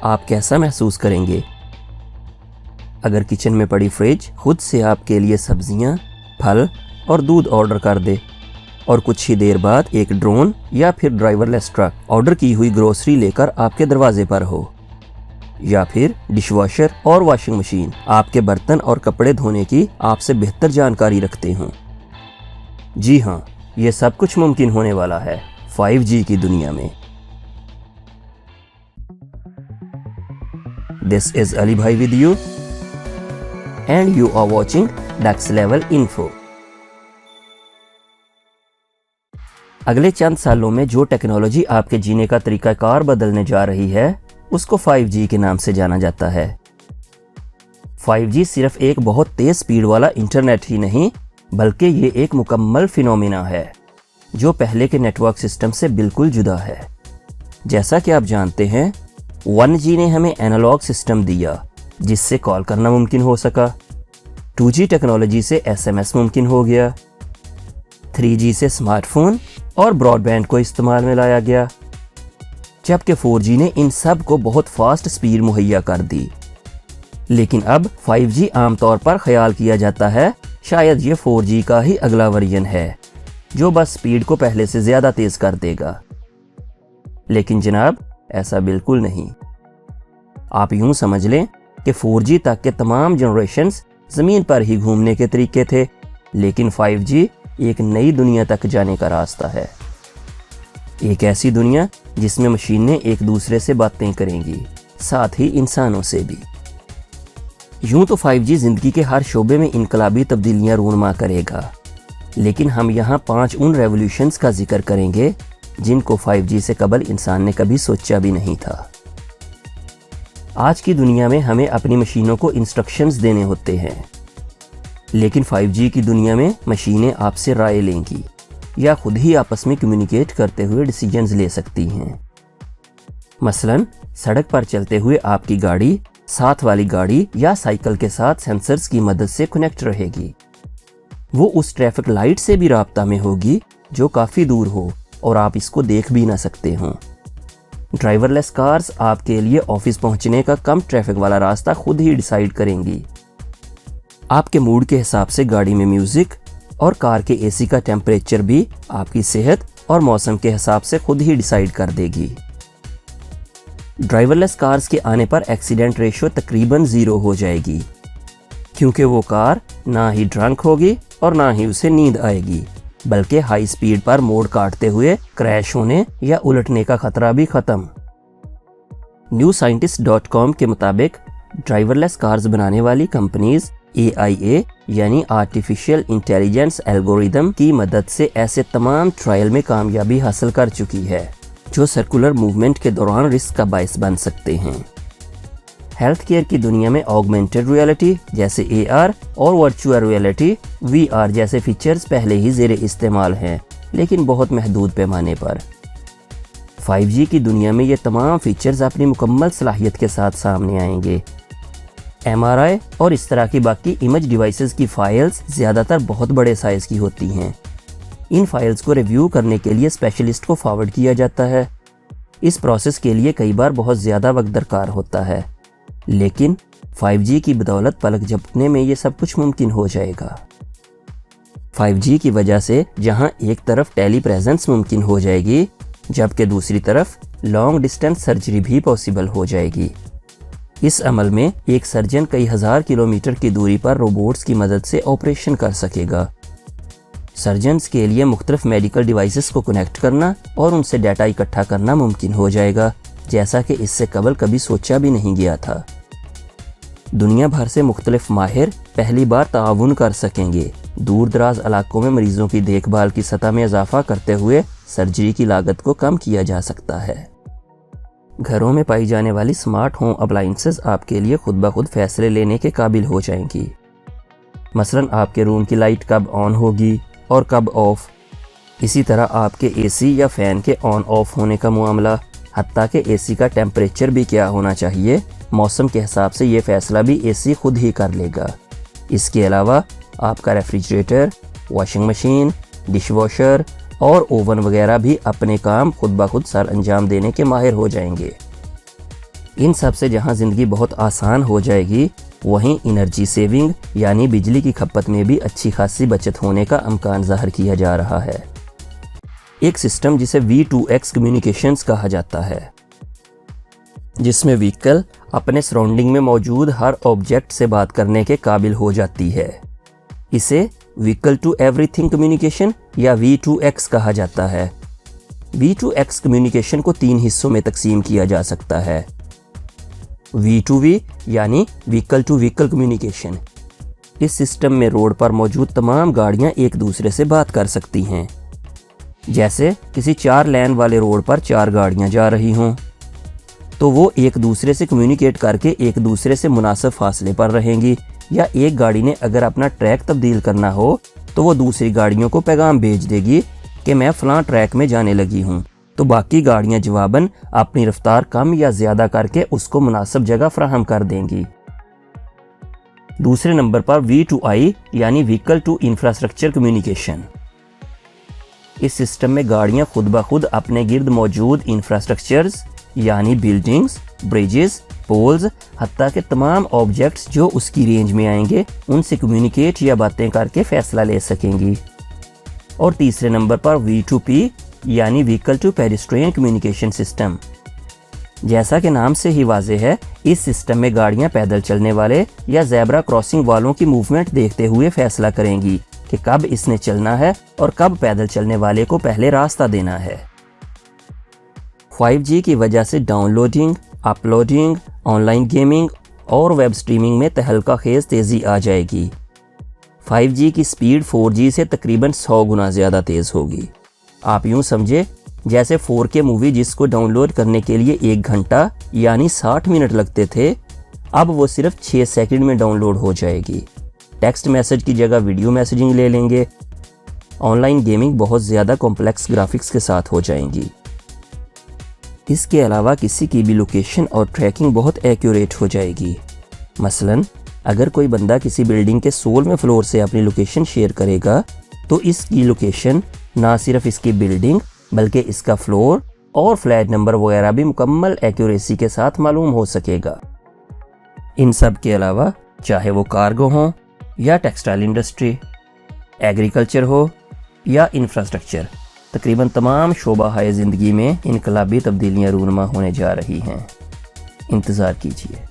آپ کیسا محسوس کریں گے؟ اگر کچن میں پڑی فریج خود سے آپ کے لیے سبزیاں، پھل اور دودھ آرڈر کر دے، اور کچھ ہی دیر بعد ایک ڈرون یا پھر ڈرائیور لیس ٹرک آرڈر کی ہوئی گروسری لے کر آپ کے دروازے پر ہو، یا پھر ڈش واشر اور واشنگ مشین آپ کے برتن اور کپڑے دھونے کی آپ سے بہتر جانکاری رکھتے ہوں۔ جی ہاں، یہ سب کچھ ممکن ہونے والا ہے 5G کی دنیا میں۔ This is Ali Bhai with you and you are watching Next Level Info۔ اگلے چند سالوں میں جو ٹیکنالوجی آپ کے جینے کا طریقہ کار بدلنے جا رہی ہے اس کو 5G کے نام سے جانا جاتا ہے۔ 5G صرف ایک بہت تیز سپیڈ والا انٹرنیٹ ہی نہیں بلکہ یہ ایک مکمل فینومینا ہے جو پہلے کے نیٹ ورک سسٹم سے بالکل جدا ہے۔ جیسا کہ آپ جانتے ہیں 1G نے ہمیں اینالاگ سسٹم دیا جس سے کال کرنا ممکن ہو سکا، 2G ٹیکنالوجی سے SMS ممکن ہو گیا، 3G سے سمارٹ فون اور براڈ بینڈ کو استعمال میں لایا گیا، جبکہ 4G نے ان سب کو بہت فاسٹ سپیڈ مہیا کر دی۔ لیکن اب 5G عام طور پر خیال کیا جاتا ہے شاید یہ 4G کا ہی اگلا ورژن ہے جو بس سپیڈ کو پہلے سے زیادہ تیز کر دے گا، لیکن جناب ایسا بالکل نہیں۔ آپ یوں سمجھ لیں کہ 4G تک کے تمام جنریشنز زمین پر ہی گھومنے کے طریقے تھے، لیکن 5G ایک نئی دنیا تک جانے کا راستہ ہے، ایک ایسی دنیا جس میں مشینیں ایک دوسرے سے باتیں کریں گی، ساتھ ہی انسانوں سے بھی۔ یوں تو 5G زندگی کے ہر شعبے میں انقلابی تبدیلیاں رونما کرے گا، لیکن ہم یہاں 5 ان ریولیوشنز کا ذکر کریں گے جن کو 5G سے قبل انسان نے کبھی سوچا بھی نہیں تھا۔ آج کی دنیا میں ہمیں اپنی مشینوں کو انسٹرکشنز دینے ہوتے ہیں، لیکن 5G کی دنیا میں مشینیں آپ سے رائے لیں گی یا خود ہی آپس میں کمیونیکیٹ کرتے ہوئے ڈیسیجنز لے سکتی ہیں۔ مثلاً سڑک پر چلتے ہوئے آپ کی گاڑی ساتھ والی گاڑی یا سائیکل کے ساتھ سینسرز کی مدد سے کنیکٹ رہے گی، وہ اس ٹریفک لائٹ سے بھی رابطہ میں ہوگی جو کافی دور ہو اور آپ اس کو دیکھ بھی نہ سکتے ہوں۔ ڈرائیور لیس کارز آپ کے لیے آفس پہنچنے کا کم ٹریفک والا راستہ خود ہی ڈیسائیڈ کریں گی، آپ کے موڈ کے حساب سے گاڑی میں میوزک اور کار کے AC کا ٹیمپریچر بھی آپ کی صحت اور موسم کے حساب سے خود ہی ڈیسائیڈ کر دے گی۔ ڈرائیور لیس کارز کے آنے پر ایکسیڈنٹ ریشو تقریباً 0 ہو جائے گی، کیونکہ وہ کار نہ ہی ڈرنک ہوگی اور نہ ہی اسے نیند آئے گی، بلکہ ہائی سپیڈ پر موڑ کاٹتے ہوئے کریش ہونے یا الٹنے کا خطرہ بھی ختم۔ newscientist.com کے مطابق ڈرائیور لیس کارز بنانے والی کمپنیز AIA یعنی آرٹیفیشل انٹیلیجنس الگوریدم کی مدد سے ایسے تمام ٹرائل میں کامیابی حاصل کر چکی ہے جو سرکولر موومنٹ کے دوران رسک کا باعث بن سکتے ہیں۔ ہیلتھ کیئر کی دنیا میں آگمنٹڈ ریئلٹی جیسے AR اور ورچوئل ریئلٹی VR جیسے فیچرز پہلے ہی زیر استعمال ہیں، لیکن بہت محدود پیمانے پر۔ 5G کی دنیا میں یہ تمام فیچرز اپنی مکمل صلاحیت کے ساتھ سامنے آئیں گے۔ MRI اور اس طرح کی باقی امیج ڈیوائسز کی فائلز زیادہ تر بہت بڑے سائز کی ہوتی ہیں۔ ان فائلز کو ریویو کرنے کے لیے اسپیشلسٹ کو فارورڈ کیا جاتا ہے۔ اس پروسیس کے لیے کئی بار بہت زیادہ وقت درکار ہوتا ہے، لیکن 5G کی بدولت پلک جھپکنے میں یہ سب کچھ ممکن ہو جائے گا۔ 5G کی وجہ سے جہاں ایک طرف ٹیلی پریزنس ممکن ہو جائے گی، جبکہ دوسری طرف لانگ ڈسٹینس سرجری بھی پاسبل ہو جائے گی۔ اس عمل میں ایک سرجن کئی ہزار کلومیٹر کی دوری پر روبوٹس کی مدد سے آپریشن کر سکے گا۔ سرجنز کے لیے مختلف میڈیکل ڈیوائسز کو کنیکٹ کرنا اور ان سے ڈیٹا اکٹھا کرنا ممکن ہو جائے گا، جیسا کہ اس سے قبل کبھی سوچا بھی نہیں گیا تھا۔ دنیا بھر سے مختلف ماہر پہلی بار تعاون کر سکیں گے، دور دراز علاقوں میں مریضوں کی دیکھ بھال کی سطح میں اضافہ کرتے ہوئے سرجری کی لاگت کو کم کیا جا سکتا ہے۔ گھروں میں پائی جانے والی سمارٹ ہوم اپلائنسز آپ کے لیے خود بخود فیصلے لینے کے قابل ہو جائیں گی۔ مثلاً آپ کے روم کی لائٹ کب آن ہوگی اور کب آف، اسی طرح آپ کے AC یا فین کے آن آف ہونے کا معاملہ، حتیٰ کہ AC کا ٹیمپریچر بھی کیا ہونا چاہیے، موسم کے حساب سے یہ فیصلہ بھی AC خود ہی کر لے گا۔ اس کے علاوہ آپ کا refrigerator, washing machine, dish washer اور اوون وغیرہ بھی اپنے کام خود بخود سر انجام دینے کے ماہر ہو جائیں گے۔ ان سب سے جہاں زندگی بہت آسان ہو جائے گی، وہیں انرجی سیونگ یعنی بجلی کی کھپت میں بھی اچھی خاصی بچت ہونے کا امکان ظاہر کیا جا رہا ہے۔ ایک سسٹم جسے V2X کمیونیکیشنز کہا جاتا ہے، جس میں وہیکل اپنے سراؤنڈنگ میں موجود ہر آبجیکٹ سے بات کرنے کے قابل ہو جاتی ہے۔ اسے vehicle to everything communication یا V2X کہا جاتا ہے۔ V2X کمیونیکیشن کو 3 حصوں میں تقسیم کیا جا سکتا ہے۔ V2V یعنی وہیکل ٹو وہیکل کمیونیکیشن۔ اس سسٹم میں روڈ پر موجود تمام گاڑیاں ایک دوسرے سے بات کر سکتی ہیں۔ جیسے کسی 4 لین والے روڈ پر 4 گاڑیاں جا رہی ہوں، تو وہ ایک دوسرے سے کمیونیکیٹ کر کے ایک دوسرے سے مناسب فاصلے پر رہیں گی، یا ایک گاڑی نے اگر اپنا ٹریک تبدیل کرنا ہو تو وہ دوسری گاڑیوں کو پیغام بھیج دے گی کہ میں فلاں ٹریک میں جانے لگی ہوں، تو باقی گاڑیاں جواباً اپنی رفتار کم یا زیادہ کر کے اس کو مناسب جگہ فراہم کر دیں گی۔ دوسرے نمبر پر V2I یعنی وہیکل ٹو انفراسٹرکچر کمیونیکیشن۔ اس سسٹم میں گاڑیاں خود بخود اپنے گرد موجود انفراسٹرکچرز یعنی بلڈنگز، بریجز، پولز، حتیٰ کہ تمام آبجیکٹس جو اس کی رینج میں آئیں گے ان سے کمیونیکیٹ یا باتیں کر کے فیصلہ لے سکیں گی۔ اور تیسرے نمبر پر V2P یعنی vehicle to pedestrian communication system. جیسا کہ نام سے ہی واضح ہے، اس سسٹم میں گاڑیاں پیدل چلنے والے یا زیبرا کراسنگ والوں کی موومنٹ دیکھتے ہوئے فیصلہ کریں گی کہ کب اس نے چلنا ہے اور کب پیدل چلنے والے کو پہلے راستہ دینا ہے۔ 5G کی وجہ سے down loading, up loading, on line gaming اور ویب سٹریمنگ میں تہلکہ خیز تیزی آ جائے گی۔ 5G کی سپیڈ 4G سے تقریباً 100 گنا زیادہ تیز ہوگی۔ آپ یوں سمجھے جیسے 4K مووی جس کو ڈاؤن لوڈ کرنے کے لیے 1 گھنٹہ یعنی 60 منٹ لگتے تھے، اب وہ صرف 6 سیکنڈ میں ڈاؤن لوڈ ہو جائے گی۔ ٹیکسٹ میسج کی جگہ ویڈیو میسیجنگ لے لیں گے۔ آن لائن گیمنگ بہت زیادہ کمپلیکس گرافکس کے ساتھ ہو جائیں گی۔ اس کے علاوہ کسی کی بھی لوکیشن اور ٹریکنگ بہت ایکوریٹ ہو جائے گی۔ مثلاً اگر کوئی بندہ کسی بلڈنگ کے 16ویں فلور سے اپنی لوکیشن شیئر کرے گا تو اس کی لوکیشن نہ صرف اس کی بلڈنگ بلکہ اس کا فلور اور فلیٹ نمبر وغیرہ بھی مکمل ایکوریسی کے ساتھ معلوم ہو سکے گا۔ ان سب کے علاوہ چاہے وہ کارگو ہوں یا ٹیکسٹائل انڈسٹری، ایگریکلچر ہو یا انفراسٹرکچر، تقریباً تمام شعبہ ہائے زندگی میں انقلابی تبدیلیاں رونما ہونے جا رہی ہیں۔ انتظار کیجیے۔